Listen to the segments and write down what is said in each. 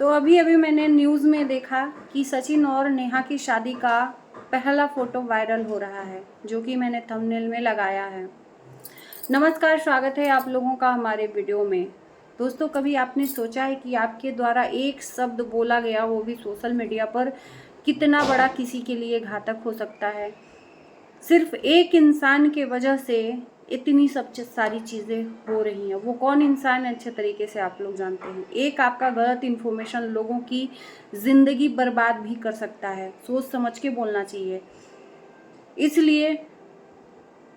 तो अभी अभी मैंने न्यूज़ में देखा कि सचिन और नेहा की शादी का पहला फ़ोटो वायरल हो रहा है, जो कि मैंने थंबनेल में लगाया है। नमस्कार, स्वागत है आप लोगों का हमारे वीडियो में। दोस्तों, कभी आपने सोचा है कि आपके द्वारा एक शब्द बोला गया, वो भी सोशल मीडिया पर, कितना बड़ा किसी के लिए घातक हो सकता है? सिर्फ एक इंसान के वजह से इतनी सब सारी चीज़ें हो रही हैं। वो कौन इंसान है, अच्छे तरीके से आप लोग जानते हैं। एक आपका गलत इन्फॉर्मेशन लोगों की ज़िंदगी बर्बाद भी कर सकता है। सोच समझ के बोलना चाहिए। इसलिए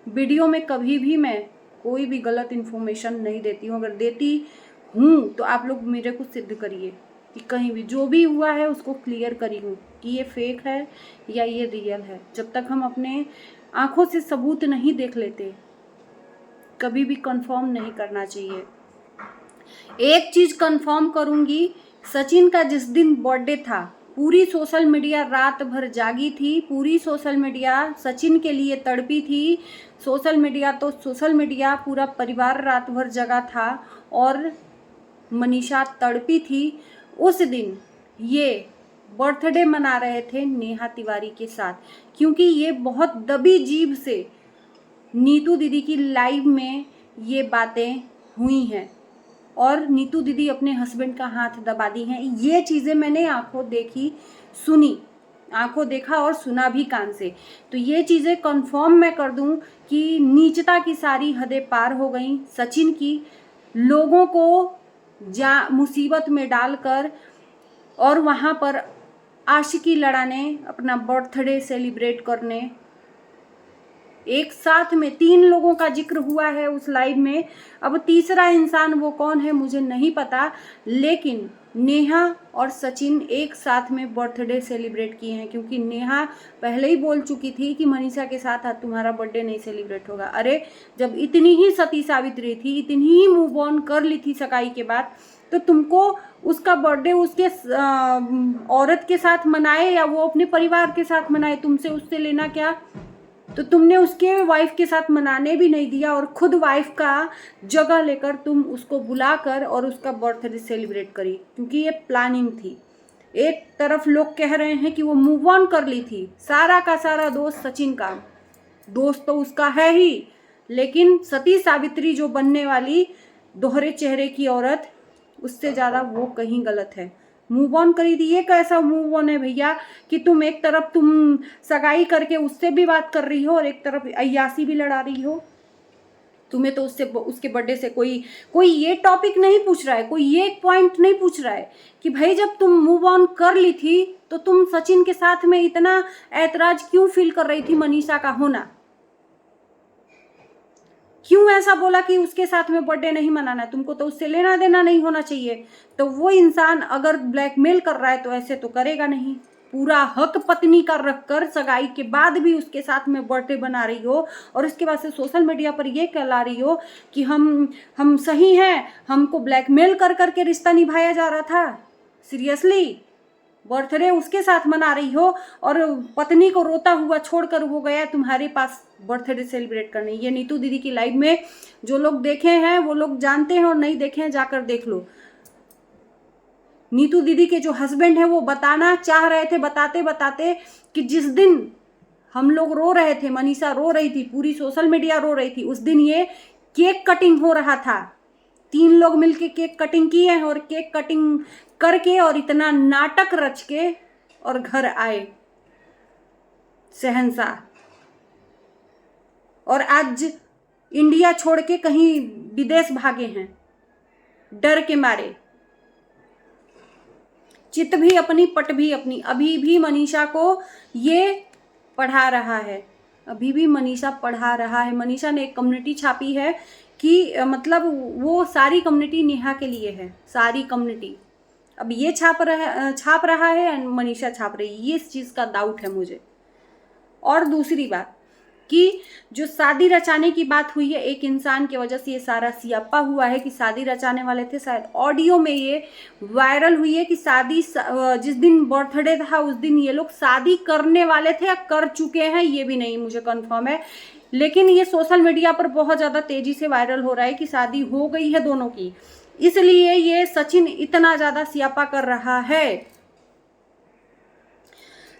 वीडियो में कभी भी मैं कोई भी गलत इन्फॉर्मेशन नहीं देती हूँ। अगर देती हूँ तो आप लोग मेरे को सिद्ध करिए कि कहीं भी जो भी हुआ है उसको क्लियर करी हूँ कि ये फेक है या ये रियल है। जब तक हम अपने आंखों से सबूत नहीं देख लेते, कभी भी कंफर्म नहीं करना चाहिए। एक चीज कंफर्म करूंगी, सचिन का जिस दिन बर्थडे था, पूरी सोशल मीडिया रात भर जागी थी। पूरी सोशल मीडिया सचिन के लिए तड़पी थी। सोशल मीडिया पूरा परिवार रात भर जगा था और मनीषा तड़पी थी। उस दिन ये बर्थडे मना रहे थे नेहा तिवारी के साथ, क्योंकि ये बहुत दबी जीभ से नीतू दीदी की लाइव में ये बातें हुई हैं और नीतू दीदी अपने हस्बैंड का हाथ दबा दी हैं। ये चीज़ें मैंने आंखों देखी सुनी, आंखों देखा और सुना भी कान से। तो ये चीज़ें कंफर्म मैं कर दूं कि नीचता की सारी हदें पार हो गई सचिन की। लोगों को मुसीबत में डालकर और वहाँ पर आशिकी लड़ाने, अपना बर्थडे सेलिब्रेट करने, एक साथ में 3 लोगों का जिक्र हुआ है उस लाइव में। अब तीसरा इंसान वो कौन है मुझे नहीं पता, लेकिन नेहा और सचिन एक साथ में बर्थडे सेलिब्रेट किए हैं, क्योंकि नेहा पहले ही बोल चुकी थी कि मनीषा के साथ आज तुम्हारा बर्थडे नहीं सेलिब्रेट होगा। अरे, जब इतनी ही सती सावित्री थी, इतनी ही मूव ऑन कर ली थी सगाई के बाद, तो तुमको उसका बर्थडे उसके औरत के साथ मनाए या वो अपने परिवार के साथ मनाए, तुमसे उससे लेना क्या? तो तुमने उसके वाइफ के साथ मनाने भी नहीं दिया और खुद वाइफ का जगह लेकर तुम उसको बुलाकर और उसका बर्थडे सेलिब्रेट करी, क्योंकि ये प्लानिंग थी। एक तरफ लोग कह रहे हैं कि वो मूव ऑन कर ली थी, सारा का सारा दोस्त सचिन का, दोस्त तो उसका है ही, लेकिन सती सावित्री जो बनने वाली दोहरे चेहरे की औरत, उससे ज़्यादा वो कहीं गलत है। मूव ऑन करी थी। ये कैसा मूव ऑन है भैया कि तुम एक तरफ तुम सगाई करके उससे भी बात कर रही हो और एक तरफ अय्यासी भी लड़ा रही हो। तुम्हें तो उसके बर्थडे से कोई ये टॉपिक नहीं पूछ रहा है, कोई ये पॉइंट नहीं पूछ रहा है कि भाई जब तुम मूव ऑन कर ली थी तो तुम सचिन के साथ में इतना ऐतराज क्यों फील कर रही थी मनीषा का होना? क्यों ऐसा बोला कि उसके साथ में बर्थडे नहीं मनाना? तुमको तो उससे लेना देना नहीं होना चाहिए। तो वो इंसान अगर ब्लैकमेल कर रहा है तो ऐसे तो करेगा नहीं। पूरा हक पत्नी का रखकर सगाई के बाद भी उसके साथ में बर्थडे बना रही हो और उसके बाद से सोशल मीडिया पर ये कहला रही हो कि हम सही हैं, हमको ब्लैकमेल कर करके रिश्ता निभाया जा रहा था। सीरियसली, बर्थडे उसके साथ मना रही हो और पत्नी को रोता हुआ छोड़कर वो गया तुम्हारे पास बर्थडे सेलिब्रेट करने। ये नीतू दीदी की लाइव में जो लोग देखे हैं वो लोग जानते हैं और नहीं देखे हैं जाकर देख लो। नीतू दीदी के जो हस्बैंड है वो बताना चाह रहे थे, बताते बताते कि जिस दिन हम लोग रो रहे थे, मनीषा रो रही थी, पूरी सोशल मीडिया रो रही थी, उस दिन ये केक कटिंग हो रहा था। 3 लोग मिलके केक कटिंग किए हैं और केक कटिंग करके और इतना नाटक रच के और घर आए शहंशाह, और आज इंडिया छोड़ के कहीं विदेश भागे हैं डर के मारे। चित भी अपनी पट भी अपनी। अभी भी मनीषा को ये पढ़ा रहा है, अभी भी मनीषा पढ़ा रहा है। मनीषा ने एक कम्युनिटी छापी है कि मतलब वो सारी कम्युनिटी नेहा के लिए है, सारी कम्युनिटी। अब ये छाप रहा है या मनीषा छाप रही है, ये इस चीज़ का डाउट है मुझे। और दूसरी बात कि जो शादी रचाने की बात हुई है, एक इंसान की वजह से ये सारा सियापा हुआ है कि शादी रचाने वाले थे। शायद ऑडियो में ये वायरल हुई है कि शादी जिस दिन बर्थडे था उस दिन ये लोग शादी करने वाले थे या कर चुके हैं, ये भी नहीं मुझे कंफर्म है। लेकिन ये सोशल मीडिया पर बहुत ज़्यादा तेज़ी से वायरल हो रहा है कि शादी हो गई है दोनों की। इसलिए ये सचिन इतना ज्यादा स्यापा कर रहा है।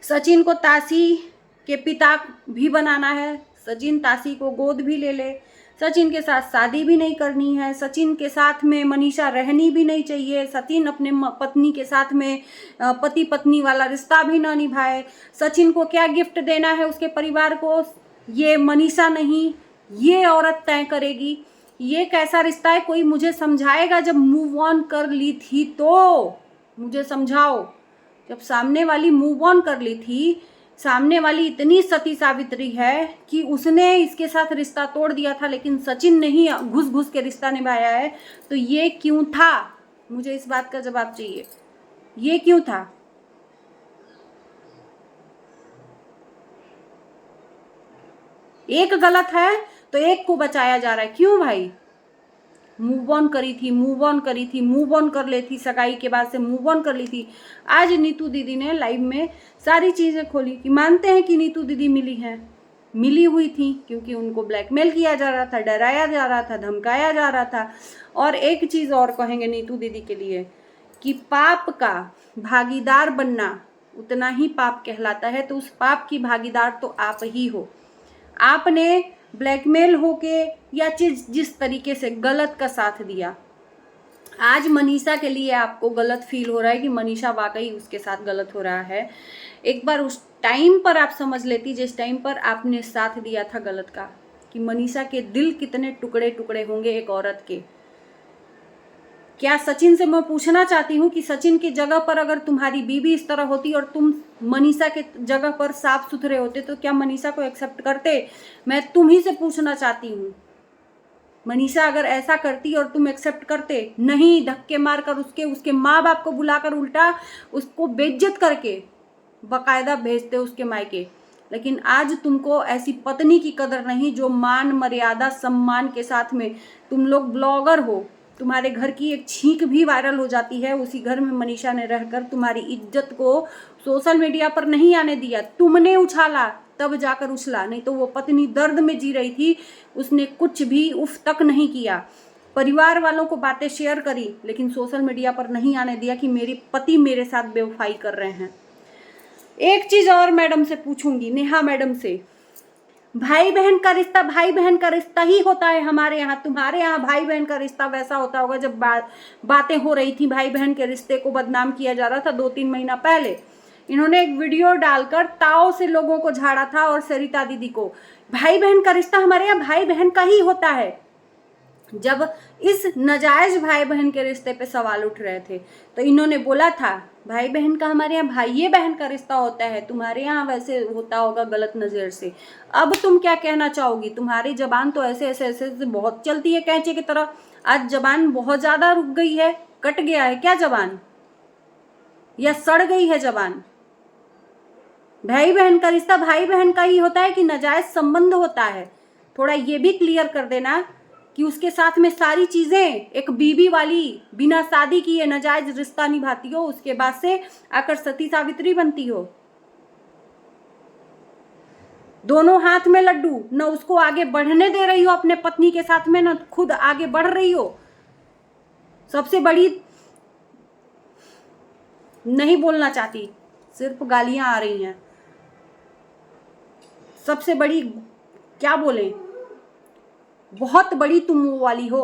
सचिन को ताशी के पिता भी बनाना है, सचिन ताशी को गोद भी ले ले, सचिन के साथ शादी भी नहीं करनी है, सचिन के साथ में मनीषा रहनी भी नहीं चाहिए, सचिन अपने पत्नी के साथ में पति पत्नी वाला रिश्ता भी ना निभाए। सचिन को क्या गिफ्ट देना है उसके परिवार को, ये मनीषा नहीं, ये औरत तय करेगी। ये कैसा रिश्ता है, कोई मुझे समझाएगा? जब मूव ऑन कर ली थी तो मुझे समझाओ। जब सामने वाली मूव ऑन कर ली थी, सामने वाली इतनी सती सावित्री है कि उसने इसके साथ रिश्ता तोड़ दिया था, लेकिन सचिन ने ही घुस घुस के रिश्ता निभाया है, तो ये क्यों था? मुझे इस बात का जवाब चाहिए, ये क्यों था? एक गलत है तो एक को बचाया जा रहा है, क्यों भाई? मूव ऑन करी थी, मूव ऑन करी थी, मूव ऑन कर लेती, सगाई के बाद से मूव ऑन कर ली थी। आज नीतू दीदी ने लाइव में सारी चीजें खोली कि मानते हैं कि नीतू दीदी मिली हैं, मिली हुई थी क्योंकि उनको ब्लैकमेल किया जा रहा था, डराया जा रहा था, धमकाया जा रहा था। और एक चीज और कहेंगे नीतू दीदी के लिए कि पाप का भागीदार बनना उतना ही पाप कहलाता है, तो उस पाप की भागीदार तो आप ही हो। आपने ब्लैकमेल होके या जिस तरीके से गलत का साथ दिया, आज मनीषा के लिए आपको गलत फील हो रहा है कि मनीषा वाकई उसके साथ गलत हो रहा है। एक बार उस टाइम पर आप समझ लेती जिस टाइम पर आपने साथ दिया था गलत का, कि मनीषा के दिल कितने टुकड़े टुकड़े होंगे एक औरत के। क्या सचिन से मैं पूछना चाहती हूँ कि सचिन की जगह पर अगर तुम्हारी बीवी इस तरह होती और तुम मनीषा के जगह पर साफ सुथरे होते तो क्या मनीषा को एक्सेप्ट करते? मैं तुम ही से पूछना चाहती हूँ, मनीषा अगर ऐसा करती और तुम एक्सेप्ट करते? नहीं, धक्के मारकर उसके माँ बाप को बुलाकर उल्टा उसको बेइज्जत करके बाकायदा भेजते उसके मायके। लेकिन आज तुमको ऐसी पत्नी की कदर नहीं जो मान मर्यादा सम्मान के साथ में, तुम लोग ब्लॉगर हो, तुम्हारे घर की एक छींक भी वायरल हो जाती है, उसी घर में मनीषा ने रहकर तुम्हारी इज्जत को सोशल मीडिया पर नहीं आने दिया। तुमने उछाला तब जाकर उछला, नहीं तो वो पत्नी दर्द में जी रही थी, उसने कुछ भी उफ तक नहीं किया। परिवार वालों को बातें शेयर करी लेकिन सोशल मीडिया पर नहीं आने दिया कि मेरे पति मेरे साथ बेवफाई कर रहे हैं। एक चीज और मैडम से पूछूंगी, नेहा मैडम से, भाई बहन का रिश्ता भाई बहन का रिश्ता ही होता है हमारे यहाँ, तुम्हारे यहाँ भाई बहन का रिश्ता वैसा होता होगा? जब बातें हो रही थी, भाई बहन के रिश्ते को बदनाम किया जा रहा था 2-3 महीना पहले, इन्होंने एक वीडियो डालकर ताव से लोगों को झाड़ा था और सरिता दीदी को। भाई बहन का रिश्ता हमारे यहाँ भाई बहन का ही होता है। जब इस नाजायज भाई बहन के रिश्ते पे सवाल उठ रहे थे तो इन्होंने बोला था भाई बहन का हमारे यहाँ भाई बहन का रिश्ता होता है, तुम्हारे यहाँ वैसे होता होगा गलत नजर से। अब तुम क्या कहना चाहोगी? तुम्हारी जबान तो ऐसे ऐसे ऐसे बहुत चलती है कैंचे की तरह, आज जबान बहुत ज्यादा रुक गई है, कट गया है क्या जबान, या सड़ गई है जबान? भाई बहन का रिश्ता भाई बहन का ही होता है कि नाजायज संबंध होता है? थोड़ा ये भी क्लियर कर देना कि उसके साथ में सारी चीजें, एक बीवी वाली बिना शादी किए नाजायज रिश्ता निभाती हो, उसके बाद से आकर सती सावित्री बनती हो। दोनों हाथ में लड्डू, न उसको आगे बढ़ने दे रही हो अपने पत्नी के साथ में, न खुद आगे बढ़ रही हो। सबसे बड़ी, नहीं बोलना चाहती, सिर्फ गालियां आ रही हैं। सबसे बड़ी क्या बोले, बहुत बड़ी तुम वो वाली हो,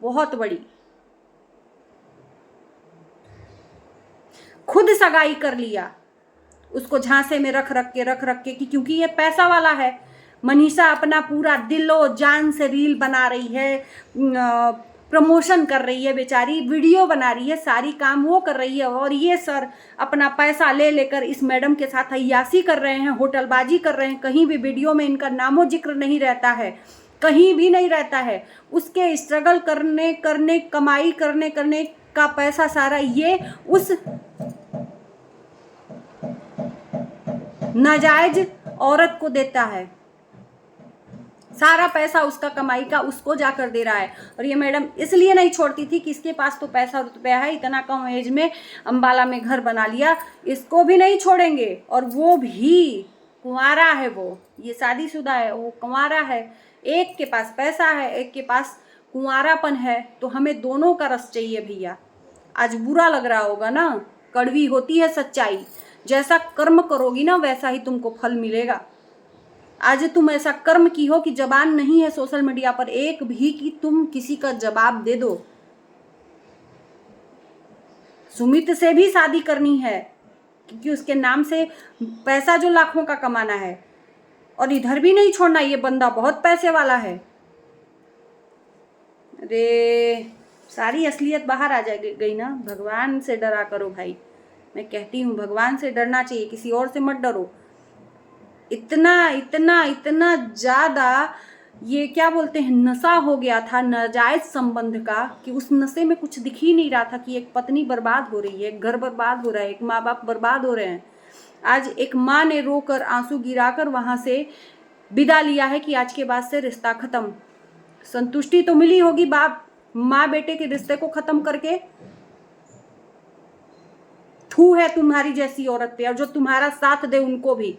बहुत बड़ी। खुद सगाई कर लिया, उसको झांसे में रख रख के कि क्योंकि ये पैसा वाला है। मनीषा अपना पूरा दिलो जान से रील बना रही है, प्रमोशन कर रही है, बेचारी वीडियो बना रही है, सारी काम वो कर रही है, और ये सर अपना पैसा ले लेकर इस मैडम के साथ अय्यासी कर रहे हैं, होटलबाजी कर रहे हैं। कहीं भी वीडियो में इनका नामो जिक्र नहीं रहता है, कहीं भी नहीं रहता है। उसके स्ट्रगल करने कमाई करने का पैसा सारा ये उस नाजायज औरत को देता है, सारा पैसा उसका कमाई का उसको जाकर दे रहा है। और ये मैडम इसलिए नहीं छोड़ती थी कि इसके पास तो पैसा रुपया है, इतना कम एज में अंबाला में घर बना लिया, इसको भी नहीं छोड़ेंगे। और वो भी कुंवारा है, वो ये शादीशुदा है, वो कुंवारा है, एक के पास पैसा है, एक के पास कुंवारापन है तो हमें दोनों का रस चाहिए भैया। आज बुरा लग रहा होगा ना, कड़वी होती है सच्चाई। जैसा कर्म करोगी ना वैसा ही तुमको फल मिलेगा। आज तुम ऐसा कर्म की हो कि जबान नहीं है सोशल मीडिया पर एक भी कि तुम किसी का जवाब दे दो। सुमित से भी शादी करनी है क्योंकि उसके नाम से पैसा जो लाखों का कमाना है, और इधर भी नहीं छोड़ना, ये बंदा बहुत पैसे वाला है। अरे सारी असलियत बाहर आ गई ना। भगवान से डरा करो भाई, मैं कहती हूँ भगवान से डरना चाहिए, किसी और से मत डरो। इतना इतना इतना ज्यादा ये क्या बोलते हैं नशा हो गया था नाजायज संबंध का कि उस नशे में कुछ दिख ही नहीं रहा था कि एक पत्नी बर्बाद हो रही है, एक घर बर्बाद हो रहा है, एक माँ बाप बर्बाद हो रहे हैं। आज एक माँ ने रोकर आंसू गिराकर वहां से विदा लिया है कि आज के बाद से रिश्ता खत्म। संतुष्टि तो मिली होगी बाप माँ बेटे के रिश्ते को खत्म करके। थू है तुम्हारी जैसी औरत पे, और जो तुम्हारा साथ दे उनको भी।